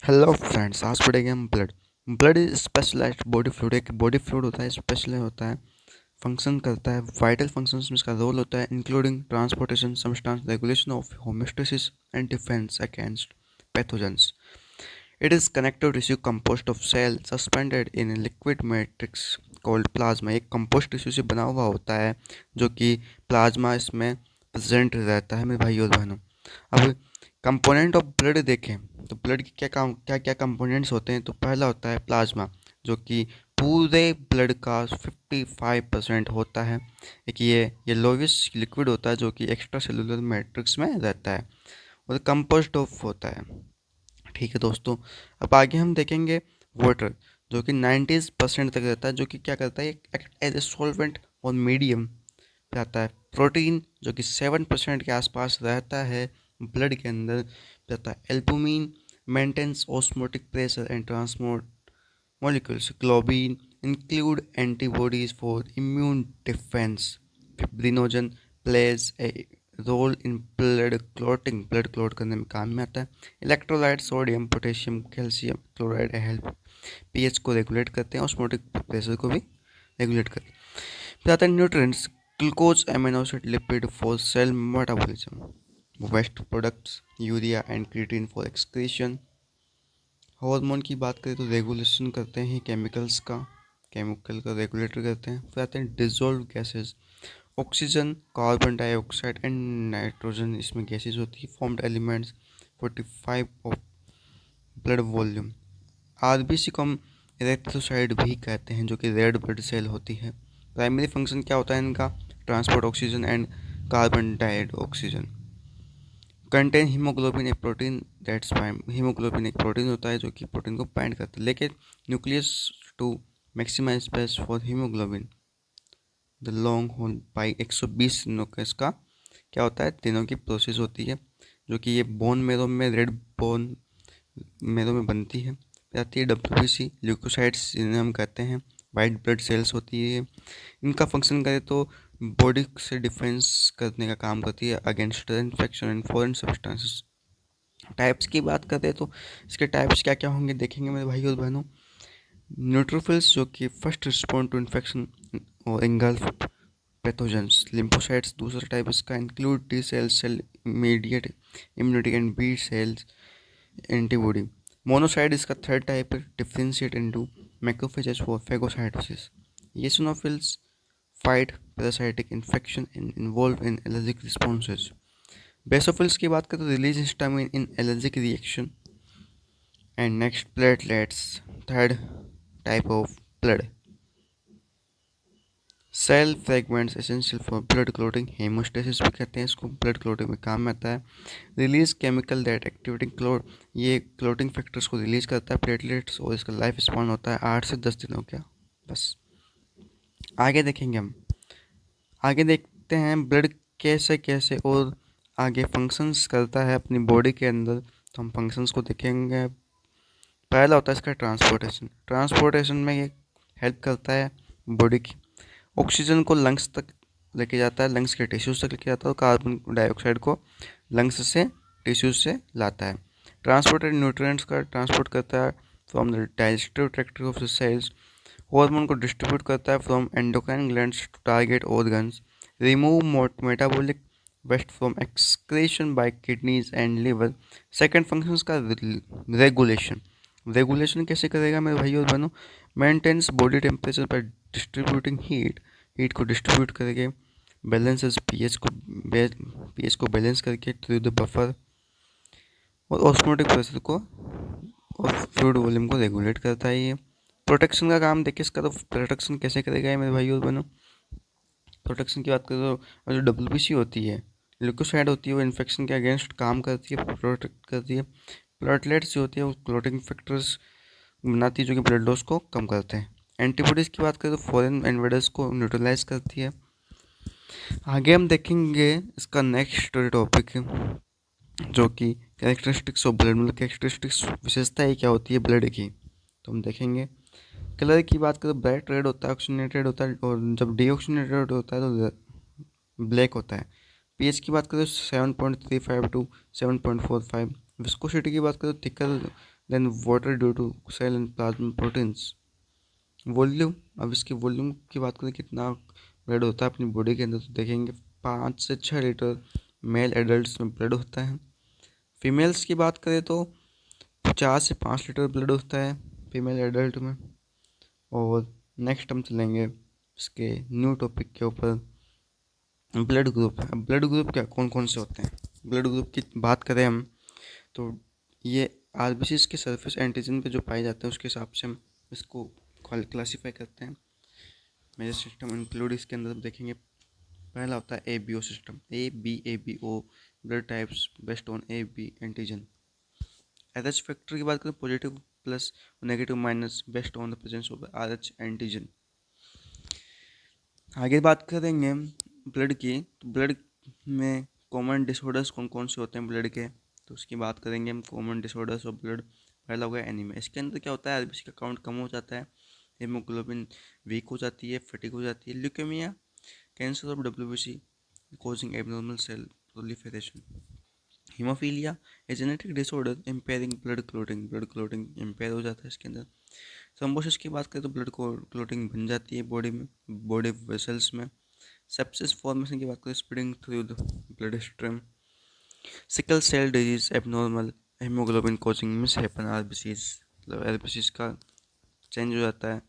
Hello friends, आज पढ़ेंगे हम blood. Blood is specialized body fluid. एक बॉडी फ्लूइड होता है, स्पेशल होता है, फंक्शन करता है, वाइटल फंक्शंस में इसका रोल होता है, including transportation, substance regulation of homeostasis and defence against pathogens. It is connective tissue compost of cell suspended in liquid matrix called plasma. एक कंपोस्ट टिश्यू से बना हुआ होता है जो कि प्लाज्मा इसमें प्रेजेंट रहता है मेरे भाई और बहनों। अब कंपोनेंट ऑफ ब्लड देखें तो ब्लड की क्या क्या कंपोनेंट्स होते हैं। तो पहला होता है प्लाज्मा, जो कि पूरे ब्लड का 55% होता है। एक ये लोविस लिक्विड होता है जो कि एक्स्ट्रा सेलुलर मैट्रिक्स में रहता है और कंपोस्ट ऑफ होता है। ठीक है दोस्तों, अब आगे हम देखेंगे वाटर, जो कि 90% तक रहता है, जो कि क्या करता है, एक्ट एज ए सॉल्वेंट और मीडियम रहता है। प्रोटीन जो कि 7% के आसपास रहता है ब्लड के अंदर रहता है। Albumin maintains osmotic pressure and transport molecules. Globin include antibodies for immune defense. Fibrinogen plays a role in blood clotting, blood clot करने में काम में आता है। Electrolyte sodium potassium calcium chloride help pH को रेगुलेट करते हैं, ऑस्मोटिक प्रेशर को भी रेगुलेट करते हैं। फिर आता है nutrients, glucose amino acid lipid for cell metabolism, waste products urea and creatine for excretion. Hormone की बात करें तो रेगुलेशन करते हैं केमिकल का रेगुलेटर करते हैं। फिर आते हैं dissolve gases, oxygen carbon dioxide and nitrogen, इसमें गैसेस होती है। Formed elements 45 of blood volume. RBC को हम इरेक्ट्रोसाइड भी कहते हैं, जो कि रेड ब्लड सेल होती है। प्राइमरी फंक्शन क्या होता है इनका, transport oxygen and carbon dioxygen. Contain haemoglobin, एक प्रोटीन दैट्स हीमोग्लोबिन एक प्रोटीन होता है जो कि प्रोटीन को बाइंड करता है। लेकिन nucleus to maximize space for haemoglobin the long whole by 120 दिनों का इसका क्या होता है, दिनों की प्रोसेस होती है, जो कि ये बोन मेरो में रेड बोन मेरो में बनती है। फिर आती है डब्ल्यूबीसी ल्यूकोसाइट्स, जिन्हें हम कहते हैं वाइट ब्लड सेल्स होती है। इनका फंक्शन करें तो बॉडी से डिफेंस करने का काम करती है against infection and foreign substances. Types की बात करें तो इसके टाइप्स क्या क्या होंगे देखेंगे मेरे भाई और बहनों। न्यूट्रोफिल्स जो कि फर्स्ट रिस्पॉन्ड टू इन्फेक्शन और इंगल्फ पैथोजेंस। लिम्फोसाइट्स दूसरा टाइप इसका include T cells, cell immediate immunity and B cells antibody. Monocyte इसका थर्ड टाइप है, differentiate into macrophages for phagocytosis. Eosinophils fight parasitic infection and involve in allergic responses. Basophils की बात करें तो release histamine in allergic reaction. And next platelets, third type of blood cell fragments essential for blood clotting, haemostasis भी कहते हैं इसको, blood clotting में काम में आता है। Release chemical that activating clot, ये क्लोटिंग फैक्टर्स को रिलीज करता है प्लेटलेट्स, और इसका लाइफ स्पान होता है 8 से 10 दिनों का बस। आगे देखेंगे हम, आगे देखते हैं ब्लड कैसे कैसे और आगे फंक्शंस करता है अपनी बॉडी के अंदर। तो हम फंक्शंस को देखेंगे। पहला होता है इसका ट्रांसपोर्टेशन। ट्रांसपोर्टेशन में ये हेल्प करता है बॉडी की, ऑक्सीजन को लंग्स तक लेके जाता है, लंग्स के टिश्यूज तक लेके जाता है, और कार्बन डाइऑक्साइड को लंग्स से टिश्यूज से लाता है। ट्रांसपोर्टेड न्यूट्रिएंट्स का ट्रांसपोर्ट करता है from the digestive tract of the cells. Hormone को डिस्ट्रीब्यूट करता है from endocrine glands to target organs. Remove metabolic waste from excretion by kidneys and liver. Second function का रेगुलेशन। रेगुलेशन कैसे करेगा मेरे भाई और बहनों, मेंटेन्स बॉडी टेम्परेचर पर डिस्ट्रीब्यूटिंग हीट को डिस्ट्रीब्यूट करके, बैलेंसेस पीएच को बैलेंस करके थ्रू द बफर, और ऑस्मोटिक प्रेशर को और फ्लूइड वॉल्यूम को रेगुलेट करता है ये। प्रोटेक्शन का काम देखिए इसका, तो प्रोटेक्शन कैसे करेगा ये मेरे भाई और बहनों। प्रोटेक्शन की बात करें तो जो डब्ल्यूबीसी होती है, ल्यूकोसाइड होती है, वो इन्फेक्शन के अगेंस्ट काम करती है, प्रोटेक्ट करती है। प्लेटलेट्स जो होती है वो क्लोटिंग फैक्टर्स बनाती है जो कि ब्लड लॉस को कम करते हैं। एंटीबॉडीज़ की बात करें तो फॉरेन इन्वेडर्स को न्यूट्रलाइज करती है। आगे हम देखेंगे इसका नेक्स्ट टॉपिक जो कि कैरेक्टरिस्टिक्स ऑफ ब्लड, मतलब कैरेक्टरिस्टिक्स विशेषताएं क्या होती है ब्लड की, तो हम देखेंगे। कलर की बात करें तो ब्राइट रेड होता है, ऑक्सीनेटेड होता है, और जब डीऑक्सीनेटेड होता है तो ब्लैक होता है। पीएच की बात करें तो 7.35 टू 7.45। विस्कोसिटी की बात करें तो thicker than water due to cell and plasma proteins. Volume, अब इसके वॉल्यूम की बात करें कितना ब्लड होता है अपनी बॉडी के अंदर, तो देखेंगे 5 से 6 लीटर मेल एडल्ट में ब्लड होता है। फीमेल्स की बात करें तो 4 से 5 लीटर ब्लड होता है फीमेल एडल्ट में। और नेक्स्ट हम चलेंगे इसके न्यू टॉपिक के ऊपर, ब्लड ग्रुप। अब ब्लड ग्रुप क्या कौन कौन से होते हैं? ब्लड ग्रुप की बात करें हम तो ये आरबीसीज के सरफेस एंटीजन पे जो पाए जाते हैं उसके हिसाब से हम इसको क्लासीफाई करते हैं। मेजर सिस्टम इंक्लूड इसके अंदर देखेंगे, पहला होता है A B O system, A B O blood types based on A B antigen. H factor की बात करें, positive plus negative minus based on the presence of R H antigen. आगे बात करेंगे ब्लड की, तो ब्लड में कॉमन डिसऑर्डर्स कौन कौन से होते हैं ब्लड के, तो उसकी बात करेंगे हम। कॉमन डिसऑर्डर्स ऑफ ब्लड, पहला होगा एनीमिया। इसके अंदर क्या होता है, आरबीसी का काउंट कम हो जाता है, हेमोग्लोबिन वीक हो जाती है, फटीग हो जाती है। Leukaemia, cancer of WBC causing abnormal cell proliferation. Haemophilia, a genetic disorder impairing blood clotting impair हो जाता है इसके अंदर। थ्रोम्बोसिस की बात करें तो ब्लड क्लोटिंग बन जाती है बॉडी में, बॉडी वेसल्स में। सेप्सिस फॉर्मेशन की बात करें, spreading through the blood stream. Sickle cell disease, abnormal haemoglobin causing misshapen RBCs, मतलब आरबीसीज का चेंज हो जाता है।